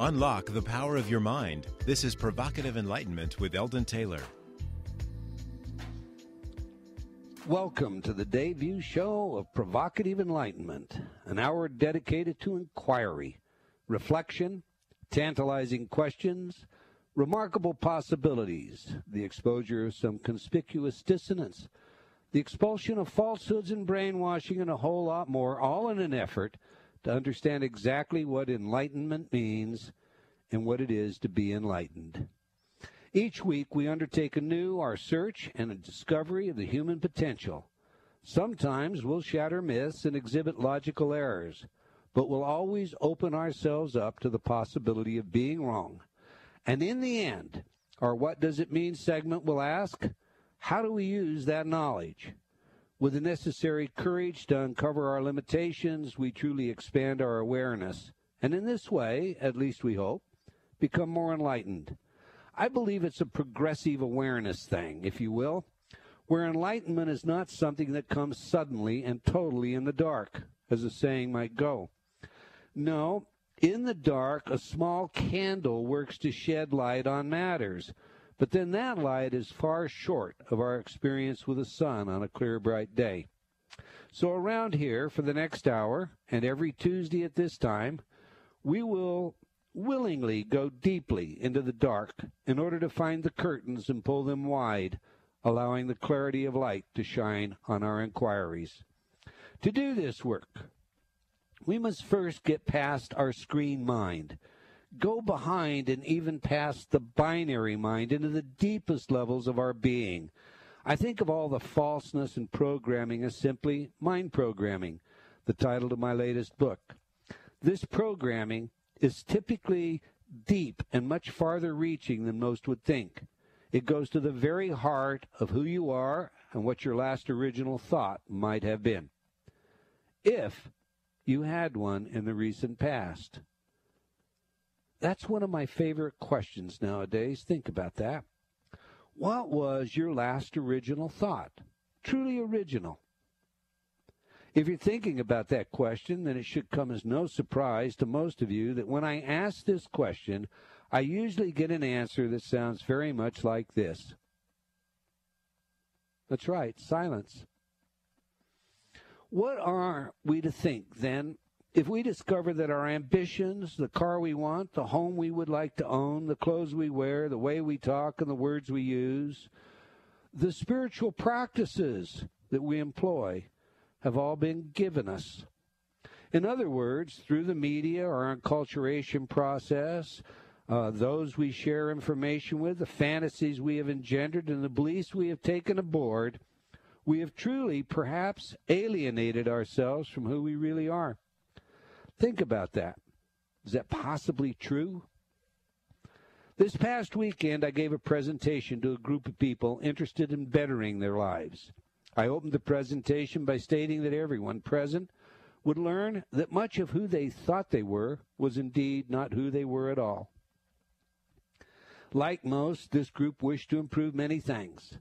Unlock the power of your mind. This is Provocative Enlightenment with Eldon Taylor. Welcome to the debut show of Provocative Enlightenment, an hour dedicated to inquiry, reflection, tantalizing questions, remarkable possibilities, the exposure of some conspicuous dissonance, the expulsion of falsehoods and brainwashing, and a whole lot more, all in an effort to understand exactly what enlightenment means and what it is to be enlightened. Each week we undertake anew our search and a discovery of the human potential. Sometimes we'll shatter myths and exhibit logical errors, but we'll always open ourselves up to the possibility of being wrong. And in the end, our What Does It Mean segment will ask, how do we use that knowledge? With the necessary courage to uncover our limitations, we truly expand our awareness, and in this way, at least we hope, become more enlightened. I believe it's a progressive awareness thing, if you will, where enlightenment is not something that comes suddenly and totally in the dark, as the saying might go. No, in the dark, a small candle works to shed light on matters, but then that light is far short of our experience with the sun on a clear, bright day. So around here, for the next hour, and every Tuesday at this time, we will willingly go deeply into the dark in order to find the curtains and pull them wide, allowing the clarity of light to shine on our inquiries. To do this work, we must first get past our screen mind, go behind and even past the binary mind into the deepest levels of our being. I think of all the falseness and programming as simply mind programming, the title to my latest book. This programming is typically deep and much farther reaching than most would think. It goes to the very heart of who you are and what your last original thought might have been, if you had one in the recent past. That's one of my favorite questions nowadays. Think about that. What was your last original thought? Truly original. If you're thinking about that question, then it should come as no surprise to most of you that when I ask this question, I usually get an answer that sounds very much like this. That's right, silence. What are we to think, then, if we discover that our ambitions, the car we want, the home we would like to own, the clothes we wear, the way we talk, and the words we use, the spiritual practices that we employ, have all been given us? In other words, through the media, our enculturation process, those we share information with, the fantasies we have engendered, and the beliefs we have taken aboard, we have truly, perhaps, alienated ourselves from who we really are. Think about that. Is that possibly true? This past weekend, I gave a presentation to a group of people interested in bettering their lives. I opened the presentation by stating that everyone present would learn that much of who they thought they were was indeed not who they were at all. Like most, this group wished to improve many things.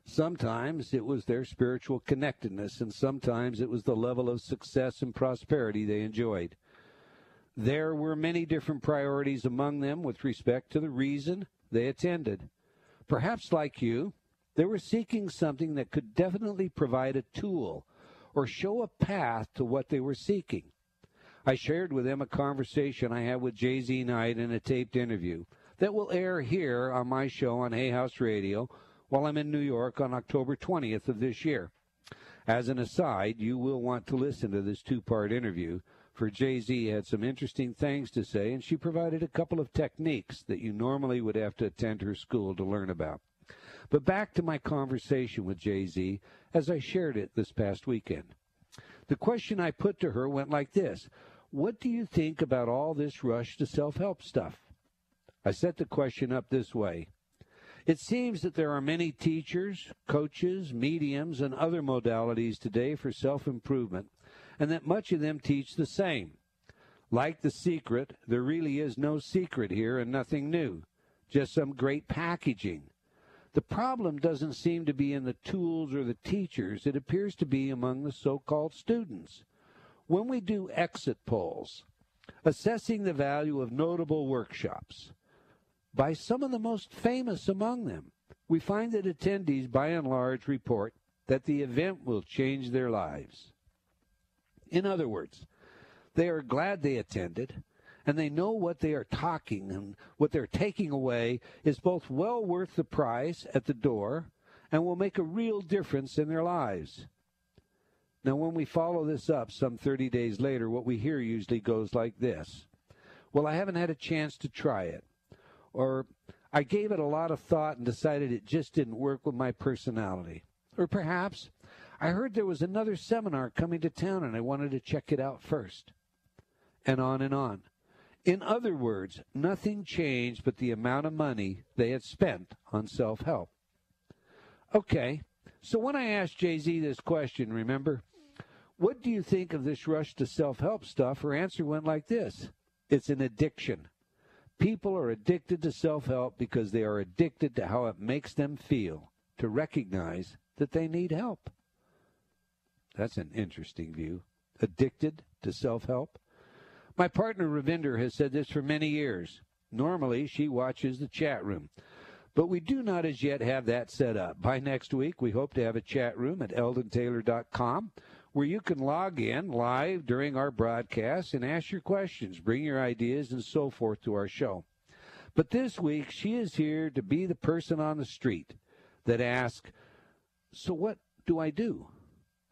Sometimes it was their spiritual connectedness, and sometimes it was the level of success and prosperity they enjoyed. There were many different priorities among them with respect to the reason they attended. Perhaps like you, they were seeking something that could definitely provide a tool or show a path to what they were seeking. I shared with them a conversation I had with Jay-Z Knight in a taped interview that will air here on my show on Hay House Radio while I'm in New York on October 20th of this year. As an aside, you will want to listen to this two-part interview, for Jay-Z had some interesting things to say, and she provided a couple of techniques that you normally would have to attend her school to learn about. But back to my conversation with Jay-Z as I shared it this past weekend. The question I put to her went like this: what do you think about all this rush to self-help stuff? I set the question up this way. It seems that there are many teachers, coaches, mediums, and other modalities today for self-improvement, and that much of them teach the same. Like The Secret, there really is no secret here and nothing new, just some great packaging. The problem doesn't seem to be in the tools or the teachers. It appears to be among the so-called students. When we do exit polls, assessing the value of notable workshops by some of the most famous among them. We find that attendees, by and large, report that the event will change their lives. In other words, they are glad they attended, and they know what they are talking and what they're taking away is both well worth the price at the door and will make a real difference in their lives. Now, when we follow this up some 30 days later, what we hear usually goes like this. Well, I haven't had a chance to try it. Or, I gave it a lot of thought and decided it just didn't work with my personality. Or perhaps, I heard there was another seminar coming to town and I wanted to check it out first. And on and on. In other words, nothing changed but the amount of money they had spent on self-help. Okay, so when I asked Jay-Z this question, remember, what do you think of this rush to self-help stuff? Her answer went like this. It's an addiction. People are addicted to self-help because they are addicted to how it makes them feel to recognize that they need help. That's an interesting view. Addicted to self-help? My partner, Ravinder, has said this for many years. Normally, she watches the chat room. But we do not as yet have that set up. By next week, we hope to have a chat room at eldontaylor.com where you can log in live during our broadcast and ask your questions, bring your ideas, and so forth to our show. But this week, she is here to be the person on the street that asks, so what do I do?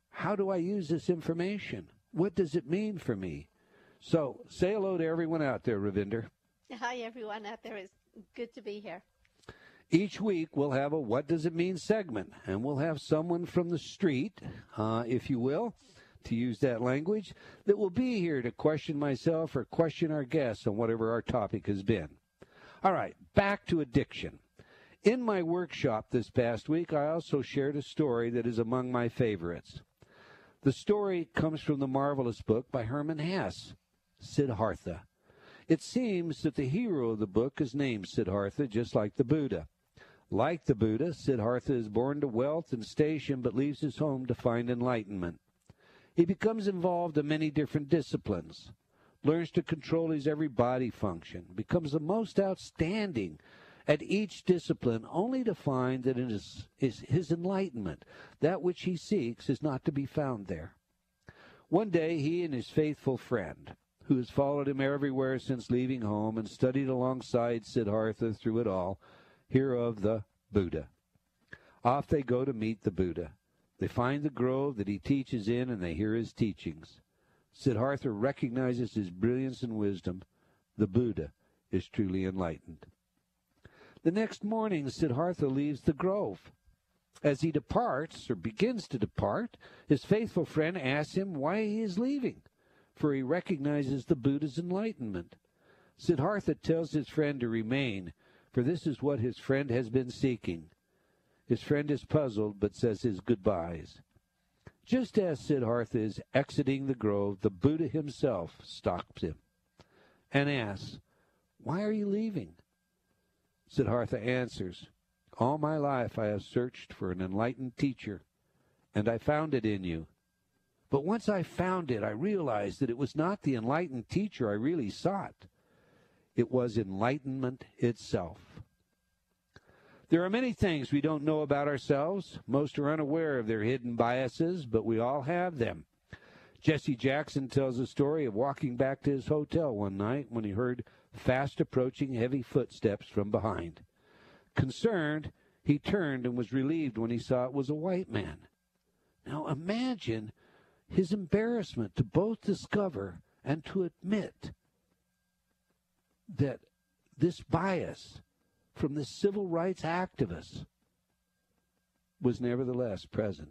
How do I use this information? What does it mean for me? So say hello to everyone out there, Ravinder. Hi, everyone out there. It's good to be here. Each week we'll have a What Does It Mean segment, and we'll have someone from the street, if you will, to use that language, that will be here to question myself or question our guests on whatever our topic has been. All right, back to addiction. In my workshop this past week, I also shared a story that is among my favorites. The story comes from the marvelous book by Herman Hesse, Siddhartha. It seems that the hero of the book is named Siddhartha, just like the Buddha. Like the Buddha, Siddhartha is born to wealth and station but leaves his home to find enlightenment. He becomes involved in many different disciplines, learns to control his every body function, becomes the most outstanding at each discipline, only to find that in his enlightenment, that which he seeks, is not to be found there. One day, he and his faithful friend, who has followed him everywhere since leaving home and studied alongside Siddhartha through it all, hear of the Buddha. Off they go to meet the Buddha. They find the grove that he teaches in, and they hear his teachings. Siddhartha recognizes his brilliance and wisdom. The Buddha is truly enlightened. The next morning, Siddhartha leaves the grove. As he departs, or begins to depart, his faithful friend asks him why he is leaving, for he recognizes the Buddha's enlightenment. Siddhartha tells his friend to remain, for this is what his friend has been seeking. His friend is puzzled, but says his goodbyes. Just as Siddhartha is exiting the grove, the Buddha himself stops him and asks, "Why are you leaving?" Siddhartha answers, "All my life I have searched for an enlightened teacher, and I found it in you. But once I found it, I realized that it was not the enlightened teacher I really sought. It was enlightenment itself." There are many things we don't know about ourselves. Most are unaware of their hidden biases, but we all have them. Jesse Jackson tells a story of walking back to his hotel one night when he heard fast approaching heavy footsteps from behind. Concerned, he turned and was relieved when he saw it was a white man. Now imagine his embarrassment to both discover and to admit that this bias from this civil rights activist was nevertheless present.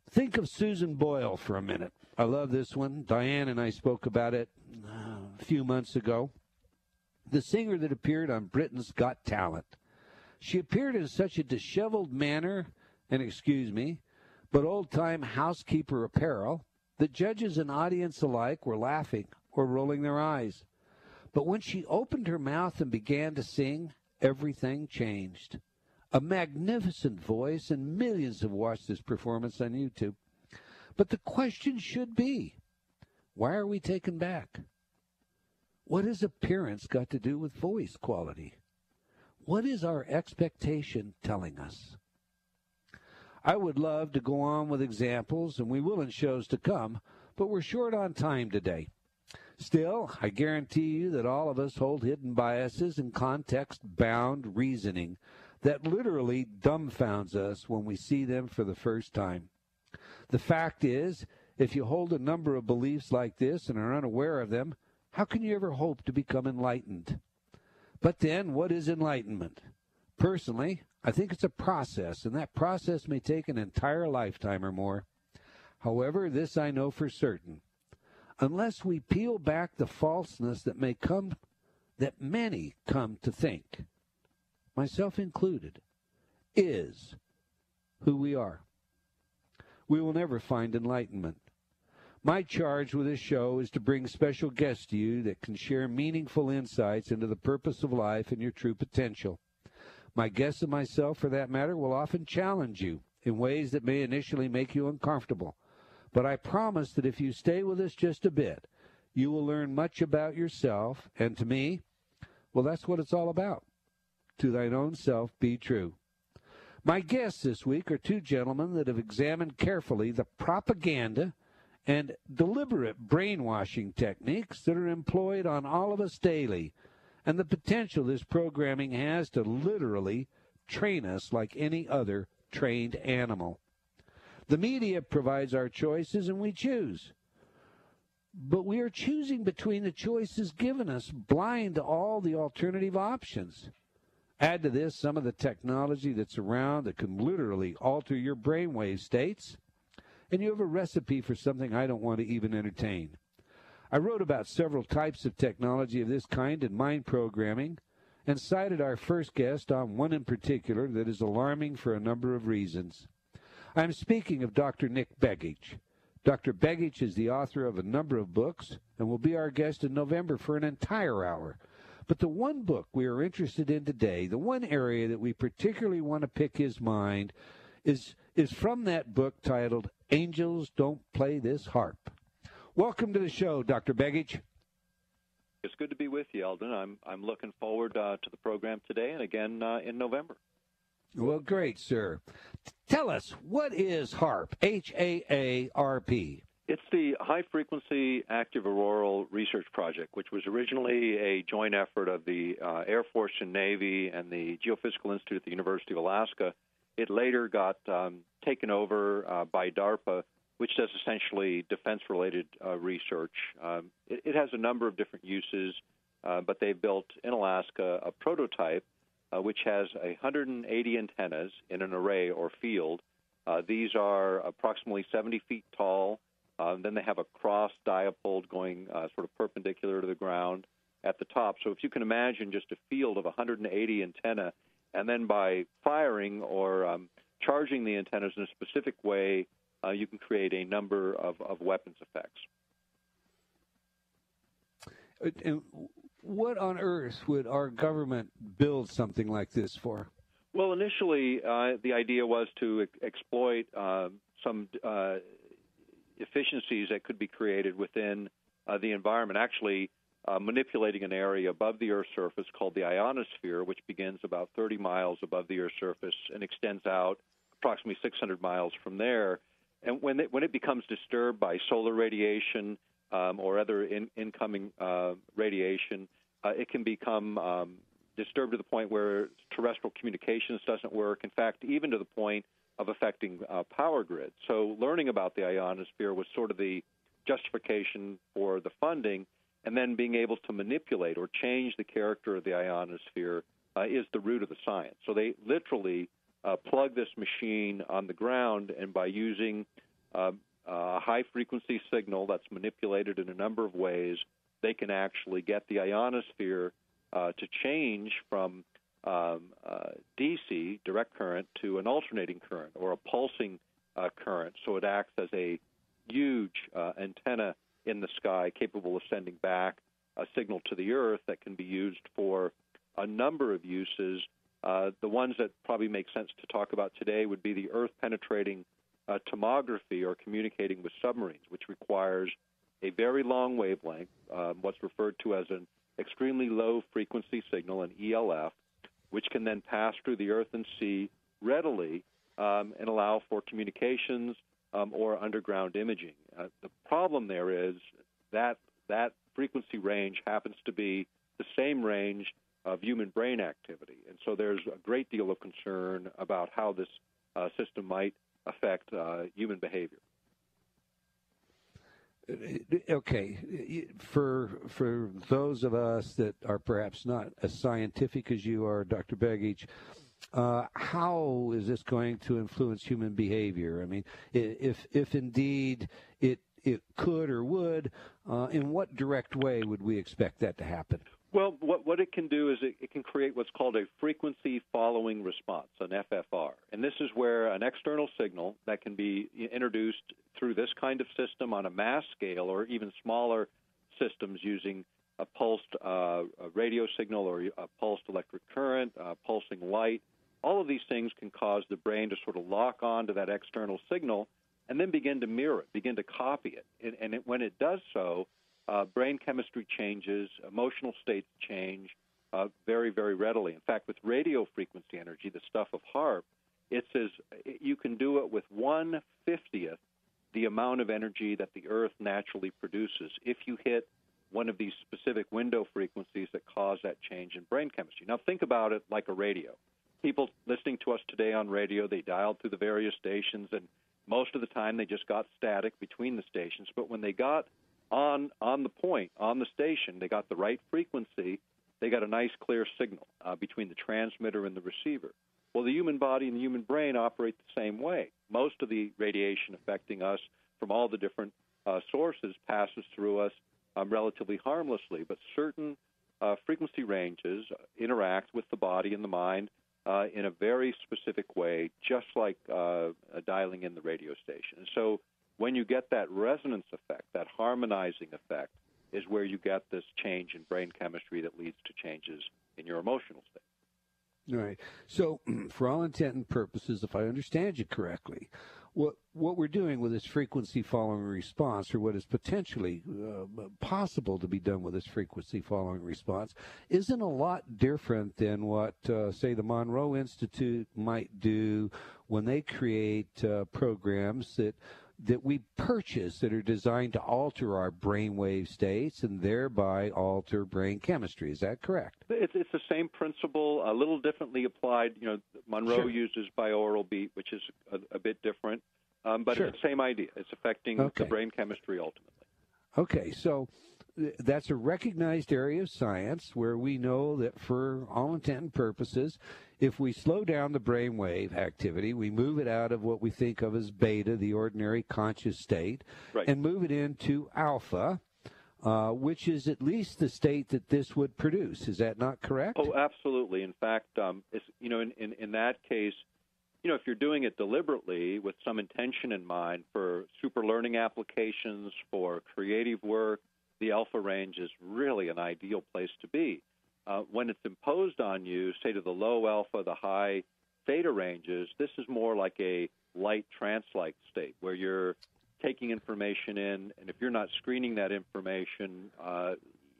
Think of Susan Boyle for a minute. I love this one. Diane and I spoke about it a few months ago. The singer that appeared on Britain's Got Talent. She appeared in such a disheveled manner, and excuse me, but old-time housekeeper apparel, that judges and audience alike were laughing or rolling their eyes. But when she opened her mouth and began to sing, everything changed. A magnificent voice, and millions have watched this performance on YouTube. But the question should be, Why are we taken back? What has appearance got to do with voice quality? What is our expectation telling us? I would love to go on with examples, and we will in shows to come, but we're short on time today. Still, I guarantee you that all of us hold hidden biases and context-bound reasoning that literally dumbfounds us when we see them for the first time. The fact is, if you hold a number of beliefs like this and are unaware of them, how can you ever hope to become enlightened? But then, what is enlightenment? Personally, I think it's a process, and that process may take an entire lifetime or more. However, this I know for certain. Unless we peel back the falseness that many come to think, myself included, is who we are, we will never find enlightenment. My charge with this show is to bring special guests to you that can share meaningful insights into the purpose of life and your true potential. My guests and myself, for that matter, will often challenge you in ways that may initially make you uncomfortable. But I promise that if you stay with us just a bit, you will learn much about yourself, and to me, well, that's what it's all about. To thine own self be true. My guests this week are two gentlemen that have examined carefully the propaganda and deliberate brainwashing techniques that are employed on all of us daily, and the potential this programming has to literally train us like any other trained animal. The media provides our choices, and we choose. But we are choosing between the choices given us, blind to all the alternative options. Add to this some of the technology that's around that can literally alter your brainwave states, and you have a recipe for something I don't want to even entertain. I wrote about several types of technology of this kind in Mind Programming, and cited our first guest on one in particular that is alarming for a number of reasons. I'm speaking of Dr. Nick Begich. Dr. Begich is the author of a number of books and will be our guest in November for an entire hour. But the one book we are interested in today, the one area that we particularly want to pick his mind, is from that book titled Angels Don't Play This Harp. Welcome to the show, Dr. Begich. It's good to be with you, Eldon. I'm looking forward to the program today and again in November. Well, great, sir. Tell us, what is HAARP, H-A-A-R-P? It's the High Frequency Active Auroral Research Project, which was originally a joint effort of the Air Force and Navy and the Geophysical Institute at the University of Alaska. It later got taken over by DARPA, which does essentially defense-related research. It has a number of different uses, but they've built in Alaska a prototype which has 180 antennas in an array or field. These are approximately 70 feet tall. Then they have a cross diapole going sort of perpendicular to the ground at the top. So if you can imagine just a field of 180 antenna, and then by firing or charging the antennas in a specific way, you can create a number of weapons effects. And what on earth would our government build something like this for? Well, initially, the idea was to exploit some efficiencies that could be created within the environment, actually manipulating an area above the Earth's surface called the ionosphere, which begins about 30 miles above the Earth's surface and extends out approximately 600 miles from there. And when it becomes disturbed by solar radiation or other incoming radiation, it can become disturbed to the point where terrestrial communications doesn't work. In fact, even to the point of affecting power grids. So learning about the ionosphere was sort of the justification for the funding, and then being able to manipulate or change the character of the ionosphere is the root of the science. So they literally plug this machine on the ground, and by using a high-frequency signal that's manipulated in a number of ways, they can actually get the ionosphere to change from DC, direct current, to an alternating current or a pulsing current. So it acts as a huge antenna in the sky capable of sending back a signal to the Earth that can be used for a number of uses. The ones that probably make sense to talk about today would be the Earth-penetrating tomography or communicating with submarines, which requires a very long wavelength, what's referred to as an extremely low frequency signal, an ELF, which can then pass through the earth and sea readily and allow for communications or underground imaging. The problem there is that frequency range happens to be the same range of human brain activity. And so there's a great deal of concern about how this system might affect human behavior. Okay, for those of us that are perhaps not as scientific as you are, Dr. Begich, how is this going to influence human behavior? I mean, if indeed it could or would, in what direct way would we expect that to happen? Well, what it can do is it can create what's called a frequency following response, an FFR. And this is where an external signal that can be introduced through this kind of system on a mass scale or even smaller systems using a pulsed radio signal or a pulsed electric current, pulsing light. All of these things can cause the brain to sort of lock on to that external signal and then begin to mirror it, begin to copy it. And when it does so, brain chemistry changes, emotional states change very, very readily. In fact, with radio frequency energy, the stuff of HAARP, it says you can do it with 1/50th the amount of energy that the Earth naturally produces if you hit one of these specific window frequencies that cause that change in brain chemistry. Now, think about it like a radio. People listening to us today on radio, they dialed through the various stations, and most of the time they just got static between the stations. But when they got on the point, on the station, they got the right frequency, they got a nice clear signal between the transmitter and the receiver. Well, the human body and the human brain operate the same way. Most of the radiation affecting us from all the different sources passes through us relatively harmlessly, but certain frequency ranges interact with the body and the mind in a very specific way, just like dialing in the radio station. And so when you get that resonance effect, that harmonizing effect, is where you get this change in brain chemistry that leads to changes in your emotional state. All right. So, for all intent and purposes, if I understand you correctly, what we're doing with this frequency following response, or what is potentially possible to be done with this frequency following response, isn't a lot different than what, say, the Monroe Institute might do when they create programs that we purchase that are designed to alter our brainwave states and thereby alter brain chemistry. Is that correct? It's the same principle, a little differently applied. You know, Monroe Sure. uses binaural beat, which is a bit different, but Sure. it's the same idea. It's affecting the brain chemistry ultimately. Okay, so that's a recognized area of science where we know that for all intent and purposes, if we slow down the brainwave activity, we move it out of what we think of as beta, the ordinary conscious state, Right. and move it into alpha, which is at least the state that this would produce. Is that not correct? Oh, absolutely. In fact, it's, you know, in that case, you know, if you're doing it deliberately with some intention in mind for super learning applications, for creative work, the alpha range is really an ideal place to be. When it's imposed on you, say to the low alpha, the high theta ranges, this is more like a light trance-like state where you're taking information in, and if you're not screening that information,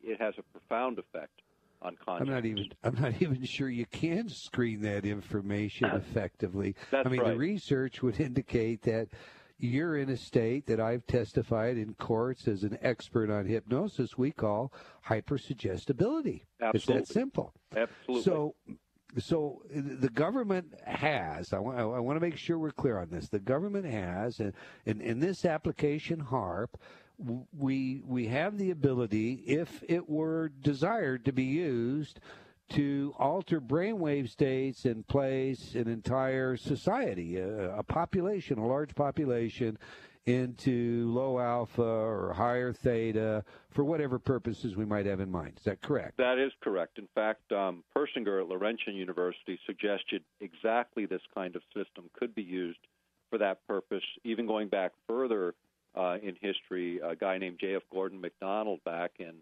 it has a profound effect on consciousness. I'm not even sure you can screen that information effectively. That's The right. research would indicate that you're in a state that I've testified in courts as an expert on hypnosis we call hypersuggestibility. Absolutely. It's that simple. Absolutely. So the government has, I want to make sure we're clear on this, the government has, and in this application, HAARP, we have the ability, if it were desired to be used, to alter brainwave states and place an entire society, a population, a large population, into low alpha or higher theta for whatever purposes we might have in mind. Is that correct? That is correct. In fact, Persinger at Laurentian University suggested exactly this kind of system could be used for that purpose, even going back further in history. A guy named J.F. Gordon MacDonald back in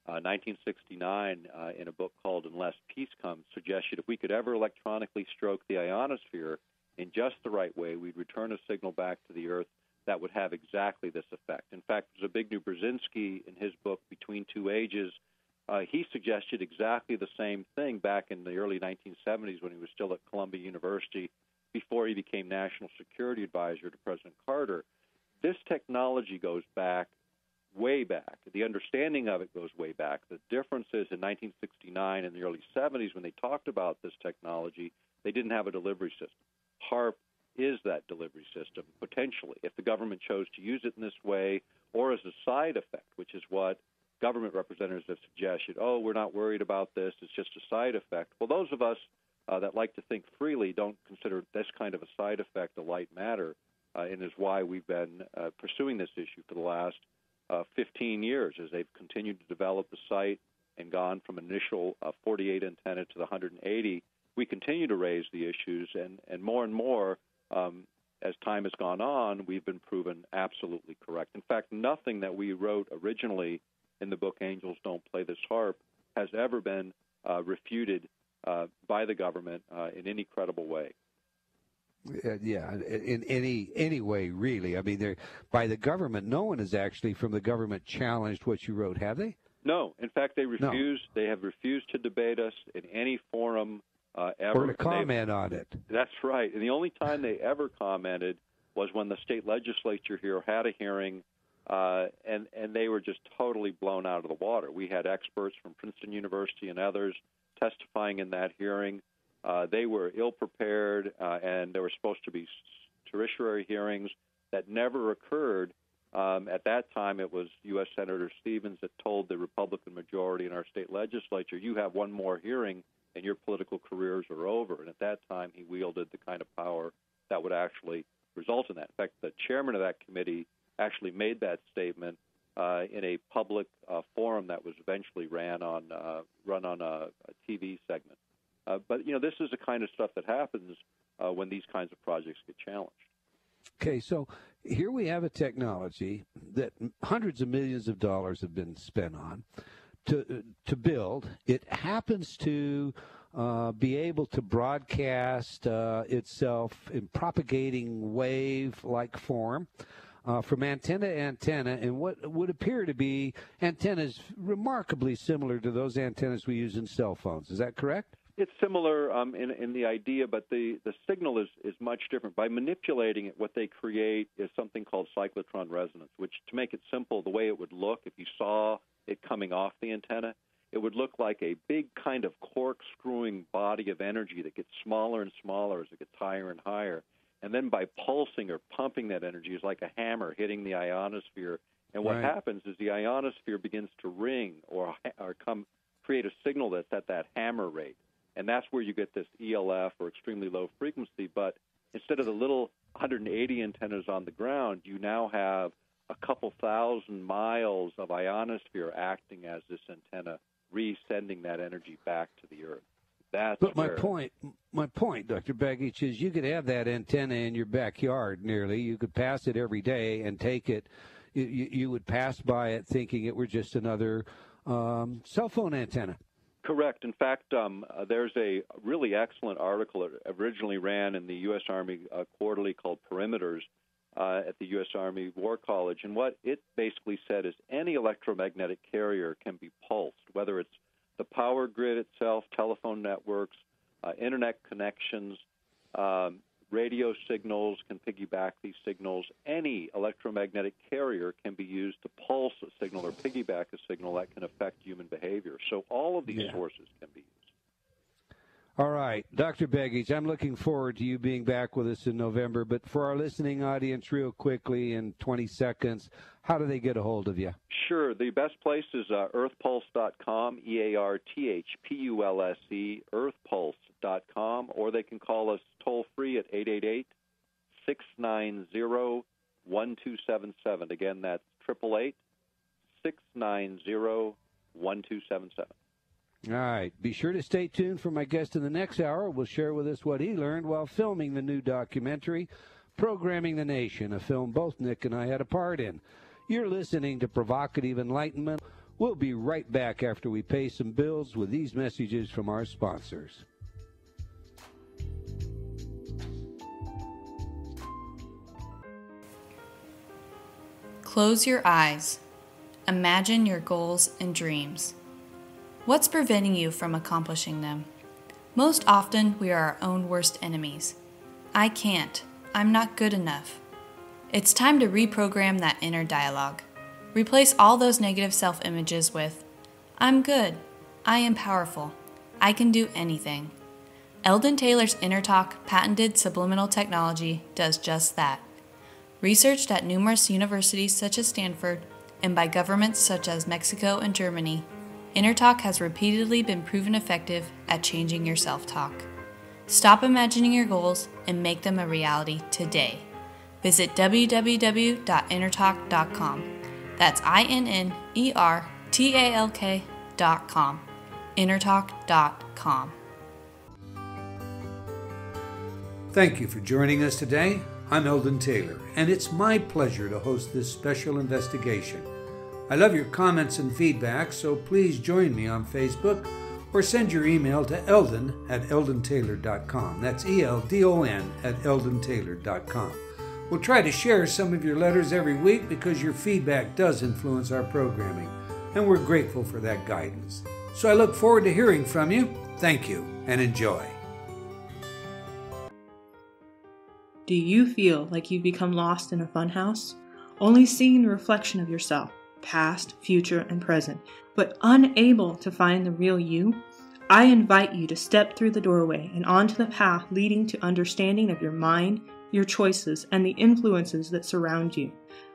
1969 in a book called Unless Peace Comes suggested if we could ever electronically stroke the ionosphere in just the right way, we'd return a signal back to the Earth that would have exactly this effect. In fact, Zbigniew Brzezinski, in his book Between Two Ages, he suggested exactly the same thing back in the early 1970s when he was still at Columbia University, before he became National Security Advisor to President Carter. This technology goes back, way back. The understanding of it goes way back. The difference is in 1969 and the early 70s, when they talked about this technology, they didn't have a delivery system. HAARP is that delivery system, potentially, if the government chose to use it in this way or as a side effect, which is what government representatives have suggested. Oh, we're not worried about this. It's just a side effect. Well, those of us that like to think freely don't consider this kind of a side effect a light matter, and is why we've been pursuing this issue for the last 15 years as they've continued to develop the site and gone from initial 48 antenna to the 180. We continue to raise the issues, and more, as time has gone on, we've been proven absolutely correct. In fact, nothing that we wrote originally in the book Angels Don't Play This HAARP has ever been refuted by the government in any credible way. Yeah, in any way, really. I mean, by the government, no one has actually from the government challenged what you wrote, have they? No. In fact, they refuse. No. They have refused to debate us in any forum ever. Or to comment on it. That's right. And the only time they ever commented was when the state legislature here had a hearing, and they were just totally blown out of the water. We had experts from Princeton University and others testifying in that hearing. They were ill-prepared, and there were supposed to be tertiary hearings that never occurred. At that time, it was U.S. Senator Stevens that told the Republican majority in our state legislature, you have one more hearing and your political careers are over. And at that time, he wielded the kind of power that would actually result in that. In fact, the chairman of that committee actually made that statement in a public forum that was eventually run on a TV segment. But, this is the kind of stuff that happens when these kinds of projects get challenged. Okay, so here we have a technology that hundreds of millions of dollars have been spent on to build. It happens to be able to broadcast itself in propagating wave-like form from antenna to antenna, and what would appear to be antennas remarkably similar to those antennas we use in cell phones. Is that correct? It's similar in the idea, but the signal is much different. By manipulating it, what they create is something called cyclotron resonance, which, to make it simple, the way it would look if you saw it coming off the antenna, it would look like a big kind of corkscrewing body of energy that gets smaller and smaller as it gets higher and higher. And then by pulsing or pumping that energy is like a hammer hitting the ionosphere. And what happens is the ionosphere begins to ring or create a signal that's at that hammer rate. And that's where you get this ELF, or extremely low frequency. But instead of the little 180 antennas on the ground, you now have a couple thousand miles of ionosphere acting as this antenna, resending that energy back to the Earth. But my point, Dr. Begich, is you could have that antenna in your backyard nearly. You could pass it every day and take it. You would pass by it thinking it were just another cell phone antenna. Correct. In fact, there's a really excellent article that originally ran in the U.S. Army Quarterly called Perimeters at the U.S. Army War College. And what it basically said is any electromagnetic carrier can be pulsed, whether it's the power grid itself, telephone networks, internet connections, radio signals can piggyback these signals. Any electromagnetic carrier can be used to pulse a signal or piggyback a signal that can affect human behavior. So all of these sources can be used. All right. Dr. Begich, I'm looking forward to you being back with us in November. But for our listening audience, real quickly, in 20 seconds, how do they get a hold of you? Sure. The best place is earthpulse.com, EARTHPULSE, earthpulse.com, or they can call us toll-free at 888-690-1277. Again, that's 888-690-1277. All right. Be sure to stay tuned for my guest in the next hour. We'll share with us what he learned while filming the new documentary, Programming the Nation, a film both Nick and I had a part in. You're listening to Provocative Enlightenment. We'll be right back after we pay some bills with these messages from our sponsors. Close your eyes. Imagine your goals and dreams. What's preventing you from accomplishing them? Most often, we are our own worst enemies. I can't. I'm not good enough. It's time to reprogram that inner dialogue. Replace all those negative self-images with, I'm good. I am powerful. I can do anything. Eldon Taylor's Inner Talk patented subliminal technology does just that. Researched at numerous universities such as Stanford and by governments such as Mexico and Germany, Inner Talk has repeatedly been proven effective at changing your self-talk. Stop imagining your goals and make them a reality today. Visit www.innertalk.com. That's INNERTALK.com. Innertalk.com. Thank you for joining us today. I'm Eldon Taylor, and it's my pleasure to host this special investigation. I love your comments and feedback, so please join me on Facebook or send your email to eldon@eldontaylor.com. That's ELDON@eldontaylor.com. We'll try to share some of your letters every week because your feedback does influence our programming, and we're grateful for that guidance. So I look forward to hearing from you. Thank you, and enjoy. Do you feel like you've become lost in a funhouse, only seeing the reflection of yourself, past, future, and present, but unable to find the real you? I invite you to step through the doorway and onto the path leading to understanding of your mind, your choices, and the influences that surround you.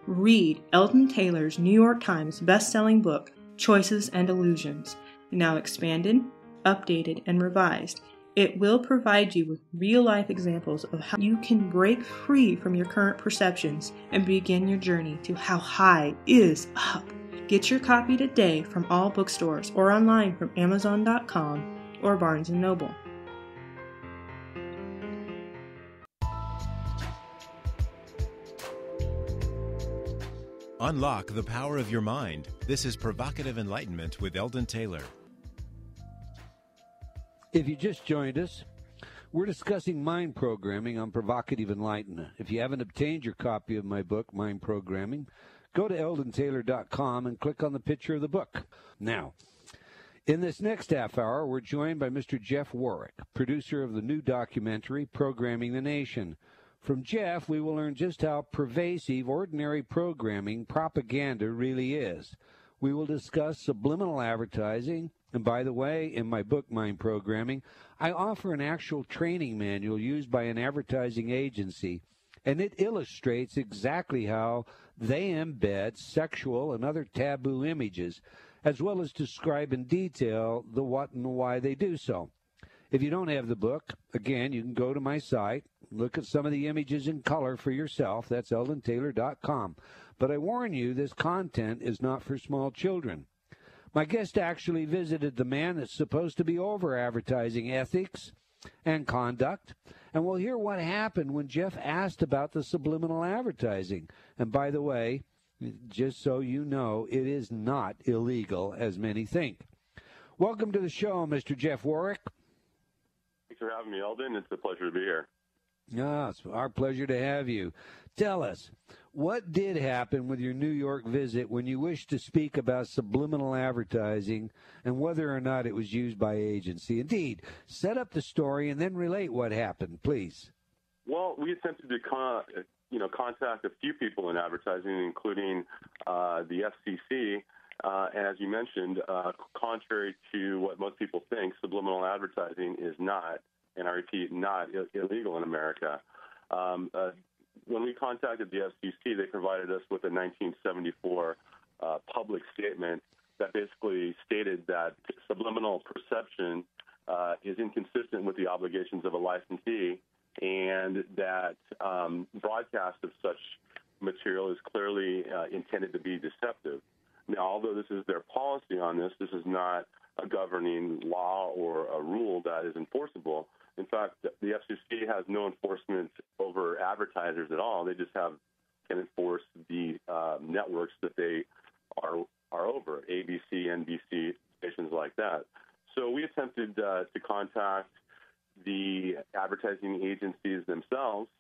Read Eldon Taylor's New York Times best-selling book, Choices and Illusions, now expanded, updated, and revised. It will provide you with real-life examples of how you can break free from your current perceptions and begin your journey to how high is up. Get your copy today from all bookstores or online from Amazon.com or Barnes & Noble. Unlock the power of your mind. This is Provocative Enlightenment with Eldon Taylor. If you just joined us, we're discussing mind programming on Provocative Enlightenment. If you haven't obtained your copy of my book, Mind Programming, go to eldontaylor.com and click on the picture of the book. Now, in this next half hour, we're joined by Mr. Jeff Warrick, producer of the new documentary, Programming the Nation. From Jeff, we will learn just how pervasive ordinary programming propaganda really is. We will discuss subliminal advertising. And by the way, in my book, Mind Programming, I offer an actual training manual used by an advertising agency, and it illustrates exactly how they embed sexual and other taboo images, as well as describe in detail the what and the why they do so. If you don't have the book, again, you can go to my site, look at some of the images in color for yourself. That's eldontaylor.com. But I warn you, this content is not for small children. My guest actually visited the man that's supposed to be over advertising ethics and conduct, and we'll hear what happened when Jeff asked about the subliminal advertising. And by the way, just so you know, it is not illegal as many think. Welcome to the show, Mr. Jeff Warrick. Thanks for having me, Eldon. It's a pleasure to be here. It's our pleasure to have you. Tell us, what did happen with your New York visit when you wished to speak about subliminal advertising and whether or not it was used by agency? Indeed, set up the story and then relate what happened, please. Well, we attempted to contact a few people in advertising, including the FCC. And as you mentioned, contrary to what most people think, subliminal advertising is not, and I repeat, not illegal in America. When we contacted the FCC, they provided us with a 1974 public statement that basically stated that subliminal perception is inconsistent with the obligations of a licensee, and that broadcast of such material is clearly intended to be deceptive. Now, although this is their policy on this, this is not a governing law or a rule that is enforceable. In fact, the FCC has no enforcement over advertisers at all. They just can enforce the networks that they are over, ABC, NBC, stations like that. So we attempted to contact the advertising agencies themselves,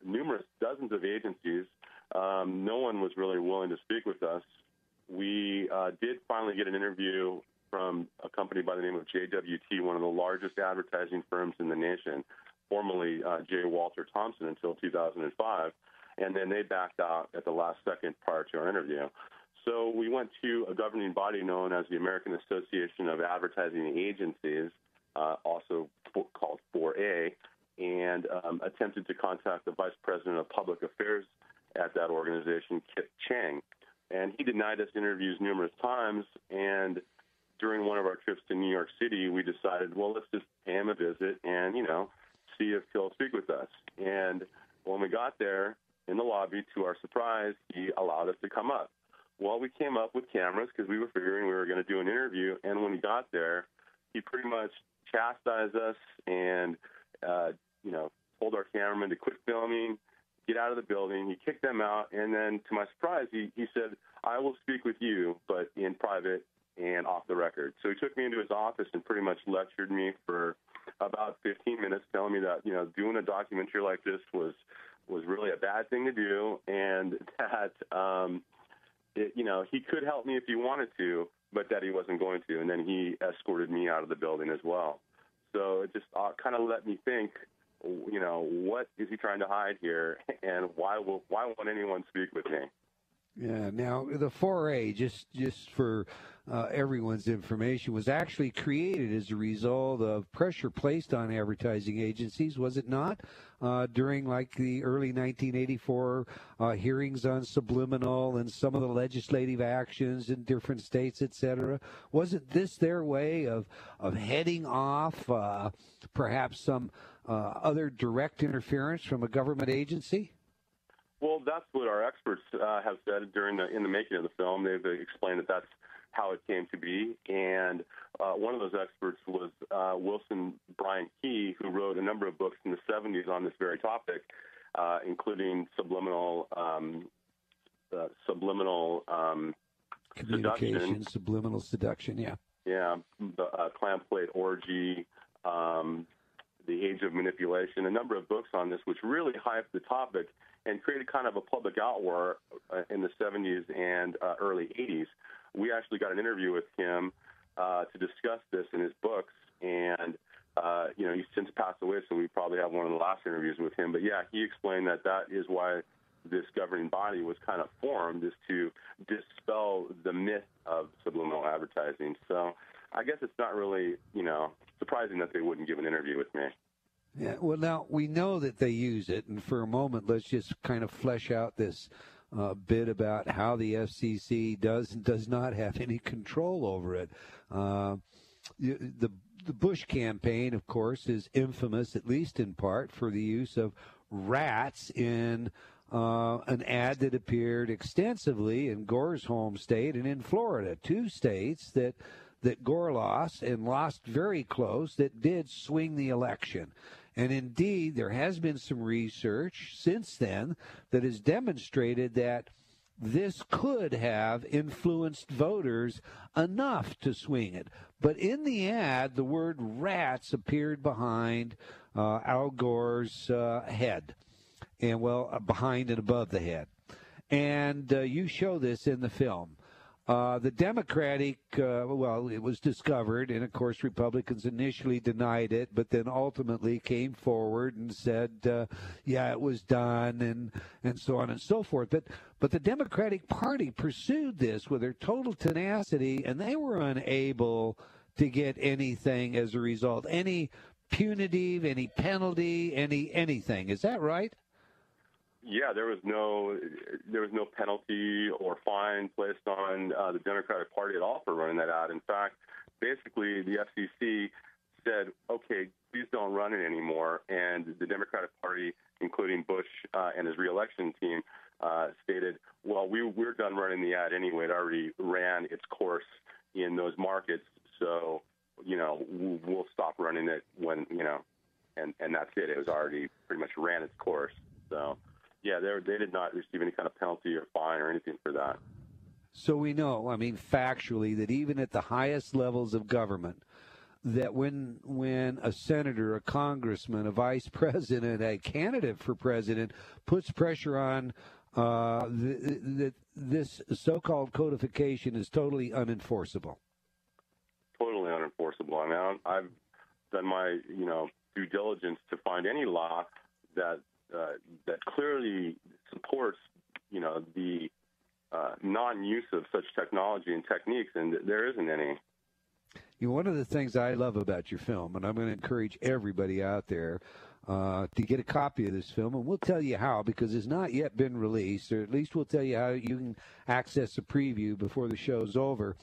numerous dozens of agencies no one was really willing to speak with us. We did finally get an interview from a company by the name of JWT, one of the largest advertising firms in the nation, formerly J. Walter Thompson until 2005, and then they backed out at the last second prior to our interview. So we went to a governing body known as the American Association of Advertising Agencies, also called 4A, and attempted to contact the Vice President of Public Affairs at that organization, Kip Chang. And he denied us interviews numerous times, and during one of our trips to New York City, we decided, well, let's just pay him a visit and, see if he'll speak with us. And when we got there in the lobby, to our surprise, he allowed us to come up. Well, we came up with cameras because we were figuring we were going to do an interview, and when we got there, he pretty much chastised us and, told our cameraman to quit filming, get out of the building. He kicked them out, and then to my surprise, he said, I will speak with you, but in private and off the record. So he took me into his office and pretty much lectured me for about 15 minutes, telling me that, doing a documentary like this was really a bad thing to do, and that, he could help me if he wanted to, but that he wasn't going to. And then he escorted me out of the building as well. So it just kind of let me think, what is he trying to hide here, and why won't anyone speak with me? Yeah. Now, the 4A, just for everyone's information, was actually created as a result of pressure placed on advertising agencies, was it not? During the early 1984 hearings on Subliminal and some of the legislative actions in different states, et cetera. Wasn't this their way of heading off perhaps some other direct interference from a government agency? Well, that's what our experts have said in the making of the film. They've explained that that's how it came to be. And one of those experts was Wilson Brian Key, who wrote a number of books in the 70s on this very topic, including Subliminal Communication, Seduction. Subliminal Seduction, yeah. Yeah, the Clam Plate Orgy, The Age of Manipulation, a number of books on this, which really hyped the topic and created kind of a public outroar in the 70s and early 80s. We actually got an interview with him to discuss this in his books, and he's since passed away, so we probably have one of the last interviews with him. But yeah, he explained that is why this governing body was kind of formed, is to dispel the myth of subliminal advertising. So I guess it's not really, surprising that they wouldn't give an interview with me. Yeah, well, now we know that they use it, and for a moment, let's just kind of flesh out this bit about how the FCC does and does not have any control over it. The Bush campaign, of course, is infamous, at least in part, for the use of rats in an ad that appeared extensively in Gore's home state and in Florida, two states that Gore lost, and lost very close, that did swing the election. And indeed, there has been some research since then that has demonstrated that this could have influenced voters enough to swing it. But in the ad, the word rats appeared behind Al Gore's head, and behind and above the head. And you show this in the film. The Democratic, it was discovered, and of course Republicans initially denied it, but then ultimately came forward and said, it was done, and so on and so forth. But the Democratic Party pursued this with their total tenacity, and they were unable to get anything as a result, any punitive, any penalty, anything. Is that right? Yeah, there was no penalty or fine placed on the Democratic Party at all for running that ad. In fact, basically the FCC said, okay, please don't run it anymore. And the Democratic Party, including Bush and his reelection team, stated, well, we're done running the ad anyway. It already ran its course in those markets. So, we'll stop running it when, and that's it. It was already pretty much ran its course. So, yeah, they did not receive any kind of penalty or fine or anything for that. So we know, factually, that even at the highest levels of government, that when a senator, a congressman, a vice president, a candidate for president puts pressure on this so-called codification is totally unenforceable. Totally unenforceable. I mean, I've done my due diligence to find any law that clearly supports the non-use of such technology and techniques, and there isn't any. One of the things I love about your film, and I'm going to encourage everybody out there to get a copy of this film, and we'll tell you how, because it's not yet been released, or at least we'll tell you how you can access a preview before the show's over.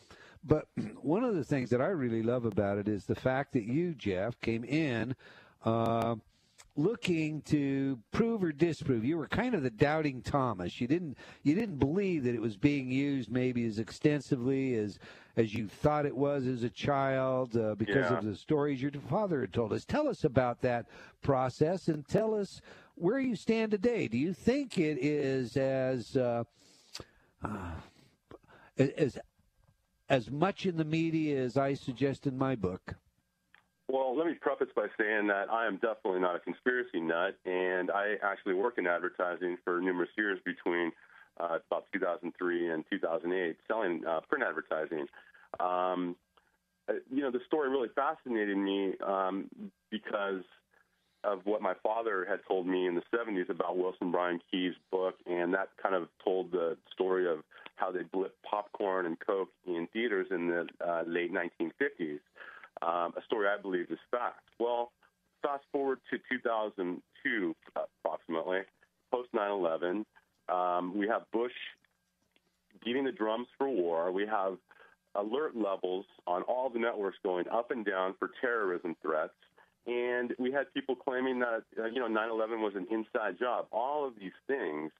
But one of the things that I really love about it is the fact that you, Jeff, came in looking to prove or disprove. You were kind of the doubting Thomas. You didn't believe that it was being used maybe as extensively as you thought it was as a child because of the stories your father had told us. Tell us about that process and tell us where you stand today. Do you think it is as much in the media as I suggest in my book? Well, let me preface by saying that I am definitely not a conspiracy nut, and I actually work in advertising for numerous years between about 2003 and 2008, selling print advertising. The story really fascinated me because of what my father had told me in the 70s about Wilson Bryan Key's book, and that kind of told the story of how they blipped popcorn and Coke in theaters in the late 1950s. A story I believe is fact. Well, fast forward to 2002, approximately, post 9/11. We have Bush beating the drums for war. We have alert levels on all the networks going up and down for terrorism threats. And we had people claiming that, 9/11 was an inside job. All of these things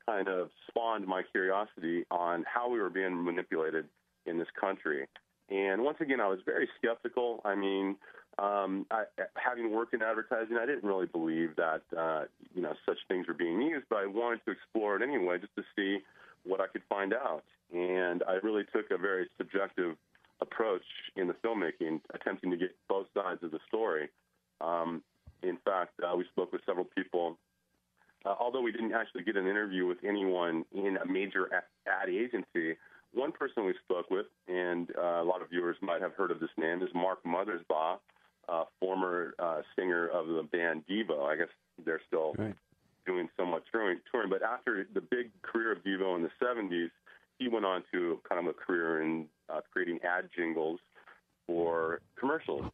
kind of spawned my curiosity on how we were being manipulated in this country. And once again, I was very skeptical. I mean, having worked in advertising, I didn't really believe that, such things were being used, but I wanted to explore it anyway just to see what I could find out. And I really took a very subjective approach in the filmmaking, attempting to get both sides of the story. In fact, we spoke with several people. Although we didn't actually get an interview with anyone in a major ad agency, one person we spoke with, and a lot of viewers might have heard of this name, is Mark Mothersbaugh, former singer of the band Devo. I guess they're still doing so much touring. But after the big career of Devo in the 70s, he went on to kind of a career in creating ad jingles for commercials.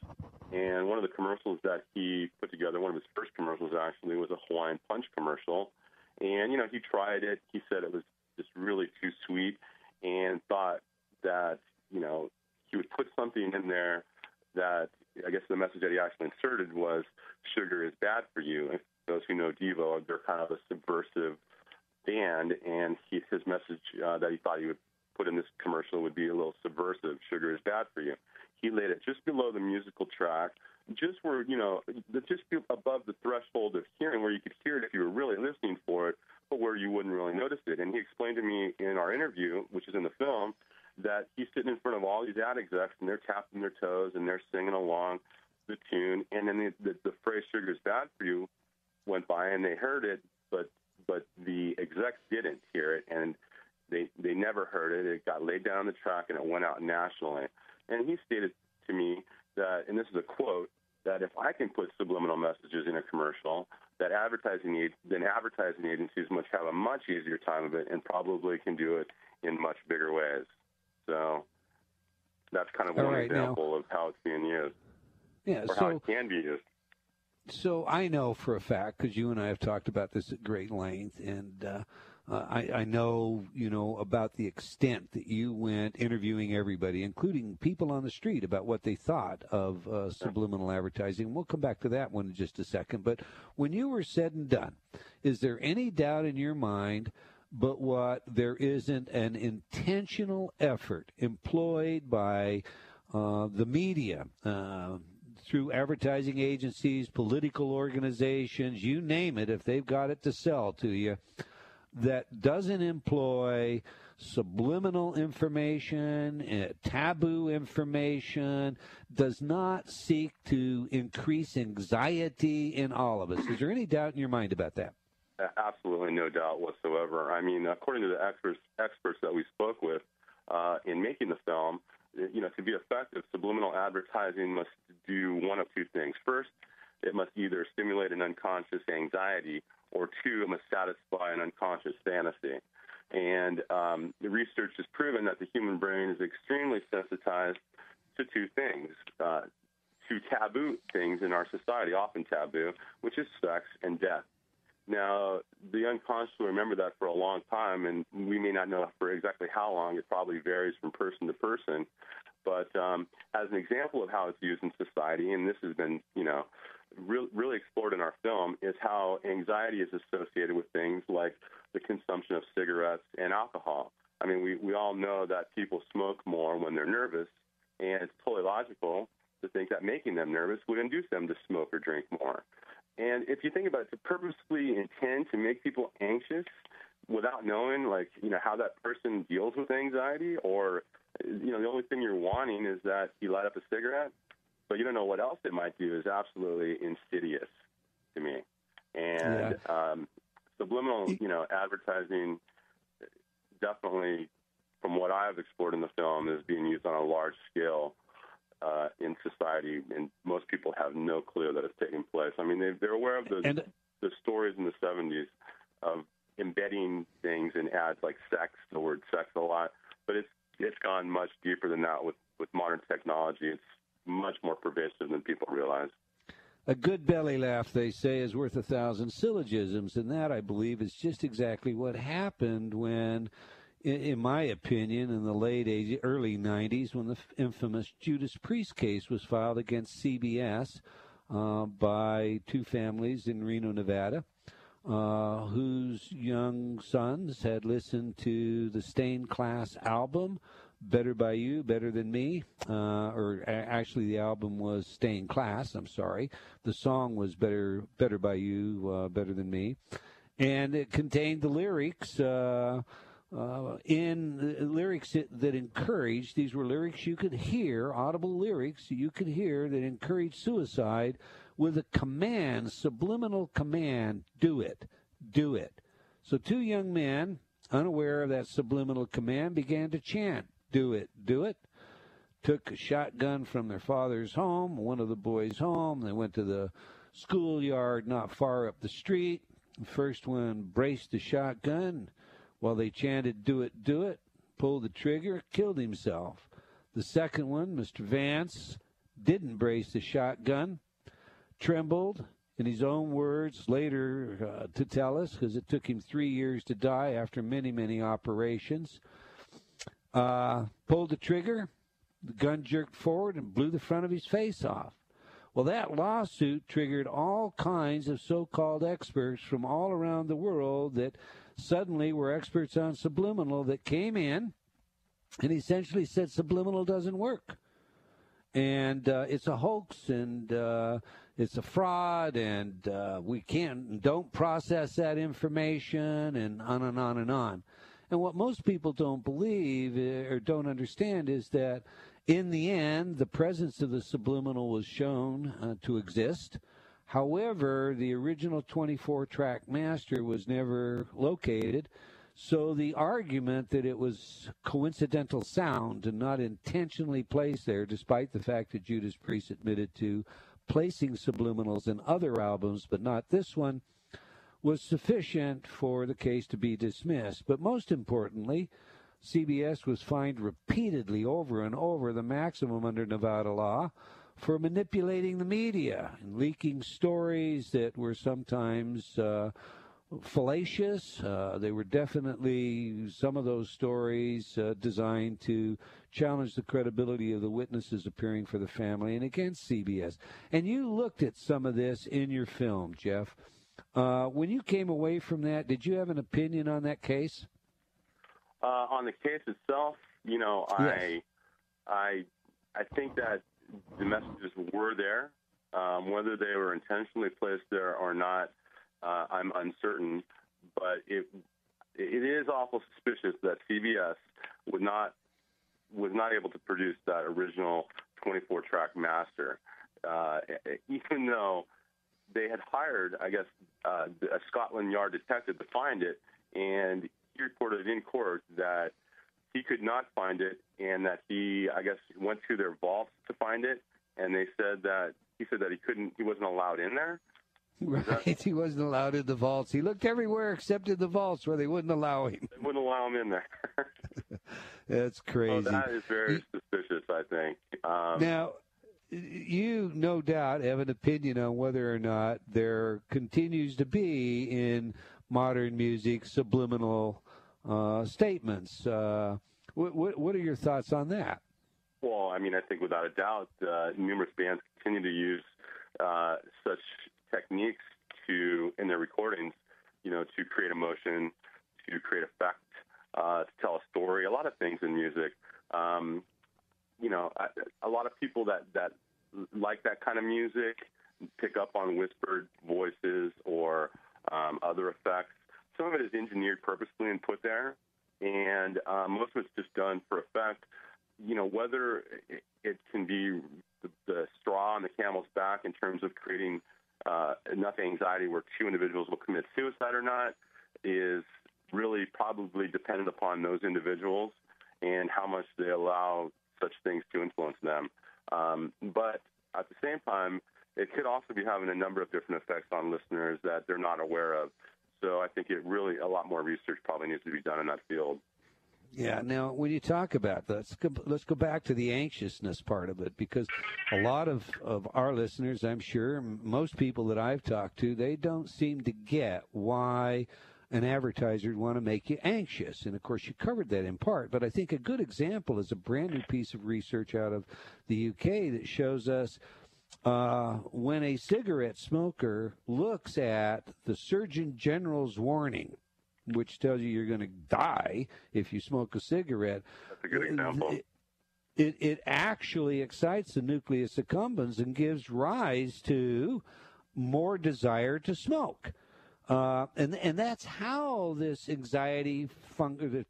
And one of the commercials that he put together, one of his first commercials actually, was a Hawaiian Punch commercial. And, he tried it. He said it was just really too sweet and thought that, he would put something in there that, I guess the message that he actually inserted was sugar is bad for you. And those who know Devo, they're kind of a subversive band, and his message that he thought he would put in this commercial would be a little subversive. Sugar is bad for you. He laid it just below the musical track, just where, just above the threshold of hearing, where you could hear it if you were really listening for it, but where you wouldn't really notice it. And he explained to me in our interview, which is in the film, that he's sitting in front of all these ad execs, and they're tapping their toes, and they're singing along the tune, and then the phrase "sugar is bad for you" went by, and they heard it, but the execs didn't hear it, and they never heard it. It got laid down on the track, and it went out nationally. And he stated to me that, and this is a quote, that if I can put subliminal messages in a commercial, that advertising agencies must have a much easier time of it and probably can do it in much bigger ways. So that's kind of one example of how it's being used, how it can be used. So I know for a fact, because you and I have talked about this at great length, and I know, about the extent that you went interviewing everybody, including people on the street, about what they thought of subliminal advertising. We'll come back to that one in just a second. But when you were said and done, is there any doubt in your mind but what there isn't an intentional effort employed by the media, through advertising agencies, political organizations, you name it, if they've got it to sell to you, that doesn't employ subliminal information, taboo information, does not seek to increase anxiety in all of us? Is there any doubt in your mind about that? Absolutely no doubt whatsoever. I mean, according to the experts that we spoke with in making the film, to be effective, subliminal advertising must do one of two things. First, it must either stimulate an unconscious anxiety, or two, it must satisfy an unconscious fantasy. And the research has proven that the human brain is extremely sensitized to two things, two taboo things in our society, often taboo, which is sex and death. Now, the unconscious will remember that for a long time, and we may not know for exactly how long. It probably varies from person to person. But as an example of how it's used in society, and this has been, really explored in our film, is how anxiety is associated with things like the consumption of cigarettes and alcohol. I mean, we all know that people smoke more when they're nervous, and it's totally logical to think that making them nervous would induce them to smoke or drink more. And if you think about it, to purposely intend to make people anxious without knowing, how that person deals with anxiety, or, the only thing you're wanting is that you light up a cigarette, but you don't know what else it might do, is absolutely insidious to me. And subliminal, advertising definitely, from what I've explored in the film, is being used on a large scale in society, and most people have no clue that it's taking place. I mean, they're aware of the stories in the 70s of embedding things in ads like sex, the word sex a lot, but it's gone much deeper than that with modern technology. It's much more pervasive than people realize. A good belly laugh, they say, is worth 1,000 syllogisms, and that, I believe, is just exactly what happened when, in my opinion, in the early 90s, when the infamous Judas Priest case was filed against CBS by two families in Reno, Nevada, whose young sons had listened to the Stained Class album, Better by You, Better Than Me, actually the album was Stained Class, I'm sorry. The song was Better by You, Better Than Me, and it contained the lyrics lyrics that encouraged, these were lyrics you could hear, audible lyrics you could hear that encouraged suicide with a command, subliminal command, do it, do it. So two young men, unaware of that subliminal command, began to chant, do it, do it. Took a shotgun from their father's home, one of the boys' home. They went to the schoolyard not far up the street. The first one braced the shotgun while they chanted, do it, pulled the trigger, killed himself. The second one, Mr. Vance, didn't brace the shotgun, trembled, in his own words later to tell us, because it took him 3 years to die after many, many operations, pulled the trigger, the gun jerked forward and blew the front of his face off. Well, that lawsuit triggered all kinds of so-called experts from all around the world that suddenly were experts on subliminal that came in and essentially said subliminal doesn't work. And it's a hoax, and it's a fraud, and we don't process that information, and on and on and on. And what most people don't believe or don't understand is that in the end, the presence of the subliminal was shown to exist. However, the original 24-track master was never located. So the argument that it was coincidental sound and not intentionally placed there, despite the fact that Judas Priest admitted to placing subliminals in other albums, but not this one, was sufficient for the case to be dismissed. But most importantly, CBS was fined repeatedly over and over, the maximum under Nevada law, for manipulating the media and leaking stories that were sometimes fallacious. They were definitely, some of those stories, designed to challenge the credibility of the witnesses appearing for the family and against CBS. And you looked at some of this in your film, Jeff. When you came away from that, did you have an opinion on that case? On the case itself, yes. I think that the messages were there. Whether they were intentionally placed there or not, I'm uncertain. But it is awful suspicious that CBS was not able to produce that original 24-track master, even though they had hired, I guess, a Scotland Yard detective to find it, and he reported in court that he could not find it, and that he, I guess, went to their vaults to find it, and he said that he wasn't allowed in there. Right, he wasn't allowed in the vaults. He looked everywhere except in the vaults where they wouldn't allow him. They wouldn't allow him in there. That's crazy. So that is very suspicious, I think. Now, you no doubt have an opinion on whether or not there continues to be in modern music subliminal statements. What are your thoughts on that? Well, I mean, I think without a doubt, numerous bands continue to use such techniques in their recordings, to create emotion, to create effect, to tell a story, a lot of things in music. A lot of people that like that kind of music pick up on whispered voices or other effects. Some of it is engineered purposely and put there, and most of it's just done for effect. Whether it can be the straw on the camel's back in terms of creating enough anxiety where two individuals will commit suicide or not is really probably dependent upon those individuals and how much they allow such things to influence them. But at the same time, it could also be having a number of different effects on listeners that they're not aware of. So I think a lot more research probably needs to be done in that field. Yeah. Now, when you talk about that, let's go back to the anxiousness part of it, because a lot of our listeners, I'm sure, most people that I've talked to, they don't seem to get why an advertiser would want to make you anxious. And, of course, you covered that in part. But I think a good example is a brand new piece of research out of the UK that shows us when a cigarette smoker looks at the Surgeon General's warning, which tells you you're going to die if you smoke a cigarette. That's a good example. It actually excites the nucleus accumbens and gives rise to more desire to smoke. And that's how this anxiety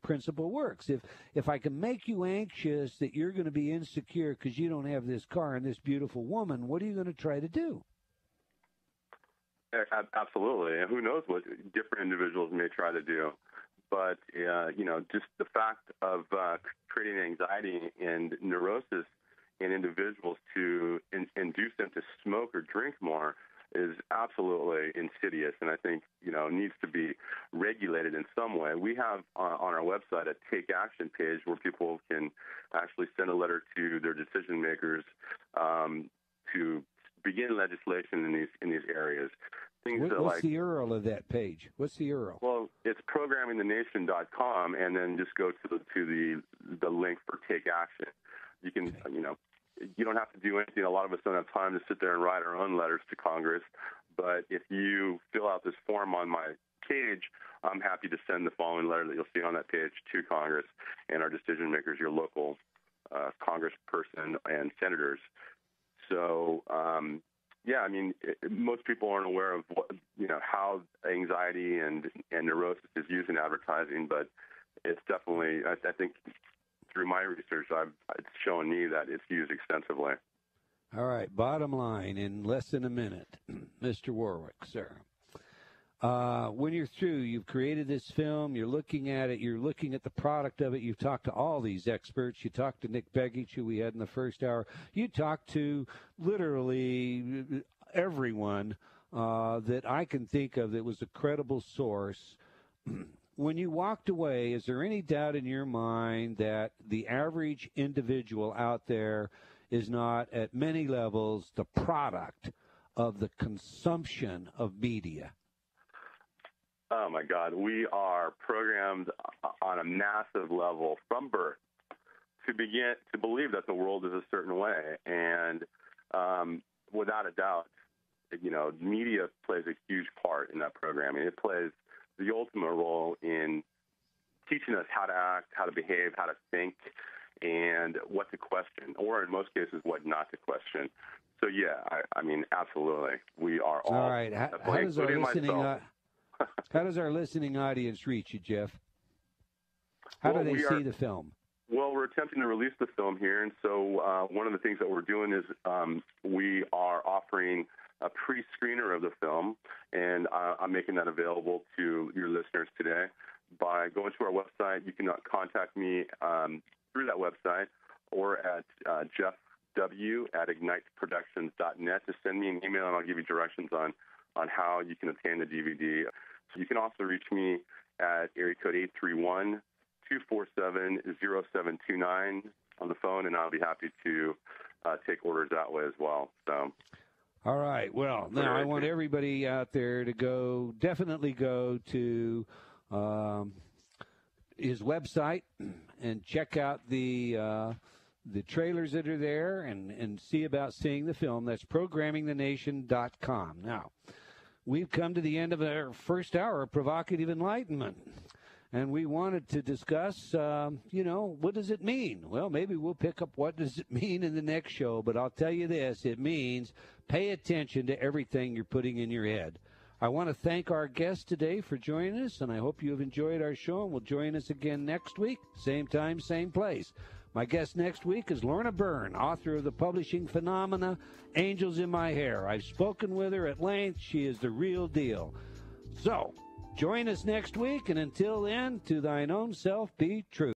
principle works. If I can make you anxious that you're going to be insecure because you don't have this car and this beautiful woman, what are you going to try to do? Absolutely. And who knows what different individuals may try to do. But, just the fact of creating anxiety and neurosis in individuals to induce them to smoke or drink more is absolutely insidious, and I think, needs to be regulated in some way. We have on our website a Take Action page where people can actually send a letter to their decision makers to begin legislation in these areas. What's the URL of that page? What's the URL? Well, it's programmingthenation.com, and then just go to the link for Take Action. You can, you don't have to do anything. A lot of us don't have time to sit there and write our own letters to Congress. But if you fill out this form on my page, I'm happy to send the following letter that you'll see on that page to Congress and our decision makers, your local congressperson and senators. So, most people aren't aware of how anxiety and neurosis is used in advertising, but it's definitely, I think, through my research, it's shown me that it's used extensively. All right, bottom line, in less than a minute, Mr. Warrick, sir. When you're through, you've created this film, you're looking at it, you're looking at the product of it, you've talked to all these experts, you talked to Nick Begich, who we had in the first hour, you talked to literally everyone that I can think of that was a credible source. When you walked away, is there any doubt in your mind that the average individual out there is not, at many levels, the product of the consumption of media? Oh, my God. We are programmed on a massive level from birth to begin to believe that the world is a certain way. And without a doubt, media plays a huge part in that programming. It plays the ultimate role in teaching us how to act, how to behave, how to think, and what to question, or in most cases, what not to question. So, yeah, I mean, absolutely. We are all right. How does our listening audience reach you, Jeff? How do they see the film? Well, we're attempting to release the film here, and so one of the things that we're doing is we are offering a pre-screener of the film, and I'm making that available to your listeners today. By going to our website, you can contact me through that website or at jeffw@igniteproductions.net to send me an email, and I'll give you directions on how you can obtain the DVD. So you can also reach me at area code 831-247-0729 on the phone, and I'll be happy to take orders that way as well. So. All right. Well, now I want everybody out there to definitely go to his website and check out the trailers that are there and see about seeing the film. That's programmingthenation.com. Now, we've come to the end of our first hour of Provocative Enlightenment. And we wanted to discuss, what does it mean? Well, maybe we'll pick up what does it mean in the next show. But I'll tell you this, it means pay attention to everything you're putting in your head. I want to thank our guest today for joining us, and I hope you have enjoyed our show and will join us again next week, same time, same place. My guest next week is Lorna Byrne, author of the publishing phenomena, Angels in My Hair. I've spoken with her at length. She is the real deal. So, join us next week, and until then, to thine own self be true.